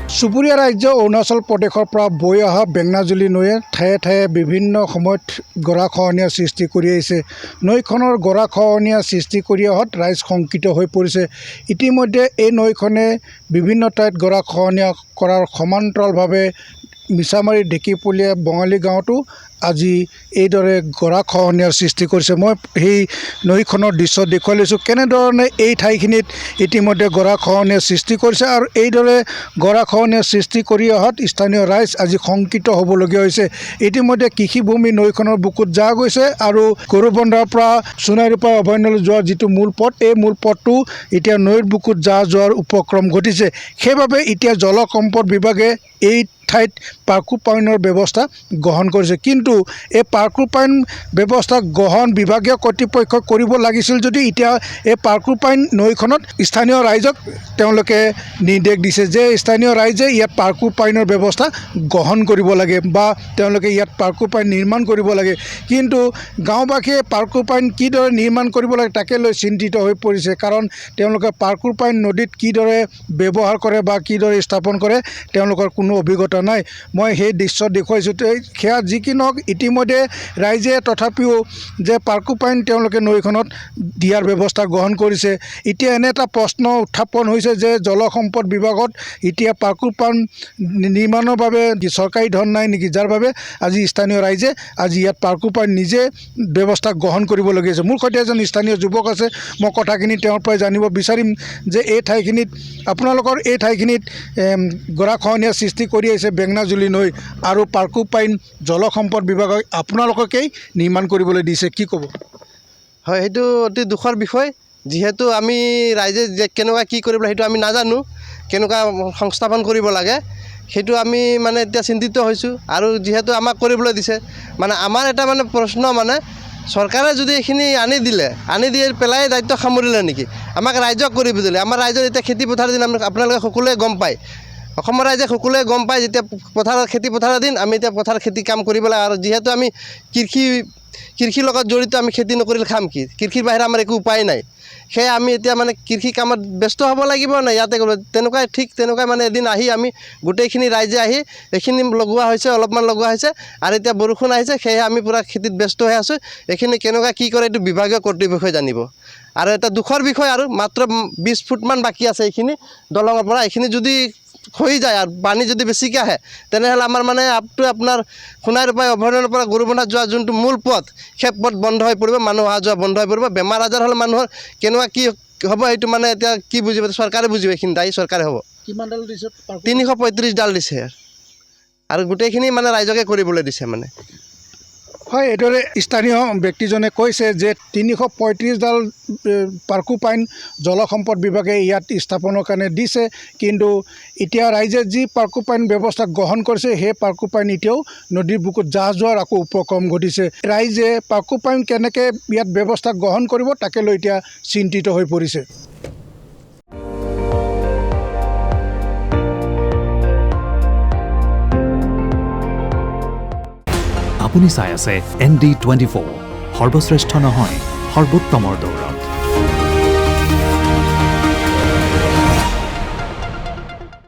চুবুৰীয়া ৰাজ্য অৰুণাচল প্ৰদেশৰ পৰা বৈ অহা বেঙনাজুলি নৈয়ে ঠায়ে ঠায়ে বিভিন্ন সময়ত গৰাখহনীয়াৰ সৃষ্টি কৰি আহিছে। নৈখনৰ গৰাখহনীয়াৰ সৃষ্টি কৰি অহাত ৰাইজ শংকিত হৈ পৰিছে। ইতিমধ্যে এই নৈখনে বিভিন্ন ঠাইত গৰাখহনীয়া কৰাৰ সমান্তৰালভাৱে মিছামাৰী ঢেকীপুলীয়া বঙালী গাঁৱতো আজি এইদৰে গৰাখহনীয়াৰ সৃষ্টি কৰিছে। মই সেই নৈখনৰ দৃশ্য দেখুৱাই লৈছোঁ কেনেধৰণে এই ঠাইখিনিত ইতিমধ্যে গৰাখহনীয়াৰ সৃষ্টি কৰিছে আৰু এইদৰে গৰাখহনীয়াৰ সৃষ্টি কৰি অহাত স্থানীয় ৰাইজ আজি শংকিত হ'বলগীয়া হৈছে। ইতিমধ্যে কৃষিভূমি নৈখনৰ বুকুত যা গৈছে আৰু গৰুবন্ধাৰ পৰা সোণাৰীপাৰ অভয়াৰণ্যলৈ যোৱাৰ যিটো মূল পথ, এই মূল পথটো এতিয়া নৈৰ বুকুত যা যোৱাৰ উপক্ৰম ঘটিছে। সেইবাবে এতিয়া জলসম্পদ বিভাগে এই ঠাইত পাৰ্কোপাইনৰ ব্যৱস্থা গ্ৰহণ কৰিছে। কিন্তু এই পাৰ্কোপাইন ব্যৱস্থা গ্ৰহণ বিভাগীয় কৰ্তৃপক্ষই কৰিব লাগিছিল যদি এতিয়া এই পাৰ্কোপাইন নৈখনত স্থানীয় ৰাইজক তেওঁলোকে নিৰ্দেশ দিছে যে স্থানীয় ৰাইজে ইয়াত পাৰ্কোপাইনৰ ব্যৱস্থা গ্ৰহণ কৰিব লাগে বা তেওঁলোকে ইয়াত পাৰ্কোপাইন নিৰ্মাণ কৰিব লাগে। কিন্তু গাঁওবাসীয়ে পাৰ্কোপাইন কিদৰে নিৰ্মাণ কৰিব লাগে তাকে লৈ চিন্তিত হৈ পৰিছে। কাৰণ তেওঁলোকে পাৰ্কোপাইন নদীত কিদৰে ব্যৱহাৰ কৰে বা কিদৰে স্থাপন কৰে তেওঁলোকৰ কোনো অভিজ্ঞতা নাই। মই সেই দৃশ্য দেখুৱাইছোঁ। সেয়া যি কি নহওক ইতিমধ্যে ৰাইজে তথাপিও যে পাৰ্কোপাইন তেওঁলোকে নৈখনত দিয়াৰ ব্যৱস্থা গ্ৰহণ কৰিছে। এতিয়া এনে এটা প্ৰশ্ন উত্থাপন হৈছে যে জলসম্পদ বিভাগত এতিয়া পাৰ্কোপাইন নিৰ্মাণৰ বাবে চৰকাৰী ধন নাই নেকি, যাৰ বাবে আজি স্থানীয় ৰাইজে আজি ইয়াত পাৰ্কোপাইন নিজে ব্যৱস্থা গ্ৰহণ কৰিবলগীয়া হৈছে। মোৰ সৈতে এজন স্থানীয় যুৱক আছে, মই কথাখিনি তেওঁৰ পৰাই জানিব বিচাৰিম যে এই ঠাইখিনিত আপোনালোকৰ এই ঠাইখিনিত গৰাখহনীয়াৰ সৃষ্টি কৰি আহিছে বেঙনাজুলি নৈ আৰু পাৰ্কোপাইন জলসম্পদ বিভাগক আপোনালোককেই নিৰ্মাণ কৰিবলৈ দিছে, কি ক'ব? হয়, সেইটো অতি দুখৰ বিষয়। যিহেতু আমি ৰাইজে কেনেকুৱা কি কৰিব লাগে সেইটো আমি নাজানো, কেনেকুৱা সংস্থাপন কৰিব লাগে সেইটো আমি মানে এতিয়া চিন্তিত হৈছোঁ। আৰু যিহেতু আমাক কৰিবলৈ দিছে মানে আমাৰ এটা মানে প্ৰশ্ন মানে চৰকাৰে যদি এইখিনি আনি দি পেলাই দায়িত্ব সামৰিলে নেকি, আমাক ৰাইজক কৰিব দিলে। আমাৰ ৰাইজৰ এতিয়া খেতি পথাৰৰ দিন আপোনালোকে সকলোৱে গম পায়, অসমৰ ৰাইজে সকলোৱে গম পায় যেতিয়া খেতি পথাৰৰ দিন আমি এতিয়া পথাৰ খেতি কাম কৰিব লাগে। আৰু যিহেতু আমি কৃষিৰ লগত জড়িত, আমি খেতি নকৰিলে খাম কি? কৃষিৰ বাহিৰে আমাৰ একো উপায় নাই। সেয়ে আমি এতিয়া মানে কৃষি কামত ব্যস্ত হ'ব লাগিব নাই ইয়াতে তেনেকুৱাই মানে এদিন আহি আমি গোটেইখিনি ৰাইজে আহি এইখিনি লগোৱা হৈছে, অলপমান লগোৱা হৈছে আৰু এতিয়া বৰষুণ আহিছে সেয়েহে আমি পূৰা খেতিত ব্যস্ত হৈ আছোঁ। এইখিনি কেনেকুৱা কি কৰে এইটো বিভাগীয় কৰ্তৃপক্ষই জানিব। আৰু এটা দুখৰ বিষয় আৰু মাত্ৰ 20 ফুটমান বাকী আছে এইখিনি দলঙৰ পৰা। এইখিনি যদি হৈ যায় আৰু পানী যদি বেছিকৈ আহে তেনেহ'লে আমাৰ মানে আপটো আপোনাৰ সোণাৰীপাৰ অভয়াৰণ্যৰ পৰা গৰুবন্ধা যোৱা যোনটো মূল পথ সেই পথ বন্ধ হৈ পৰিব, মানুহ অহা যোৱা বন্ধ হৈ পৰিব। বেমাৰ আজাৰ হ'লে মানুহৰ কেনেকুৱা কি হ'ব সেইটো মানে এতিয়া কি বুজিব, চৰকাৰে বুজিব। এইখিনি দায়ী চৰকাৰে হ'ব। কিমানডাল দিছে? 335 ডাল দিছে আৰু গোটেইখিনি মানে ৰাইজকে কৰিবলৈ দিছে মানে। হয়, এইদৰে স্থানীয় ব্যক্তিজনে কৈছে যে 335ডাল পাৰ্কোপাইন জলসম্পদ বিভাগে ইয়াত স্থাপনৰ কাৰণে দিছে। কিন্তু এতিয়া ৰাইজে যি পাৰ্কোপাইন ব্যৱস্থা গ্ৰহণ কৰিছে সেই পাৰ্কোপাইন এতিয়াও নদীৰ বুকুত জাহ যোৱাৰ আকৌ উপক্ৰম ঘটিছে। ৰাইজে পাৰ্কোপাইন কেনেকৈ ইয়াত ব্যৱস্থা গ্ৰহণ কৰিব তাকে লৈ এতিয়া চিন্তিত হৈ পৰিছে। আপুনি চাই আছে ND24, সৰ্বশ্ৰেষ্ঠ নহয় সৰ্বোত্তমৰ দৌৰত।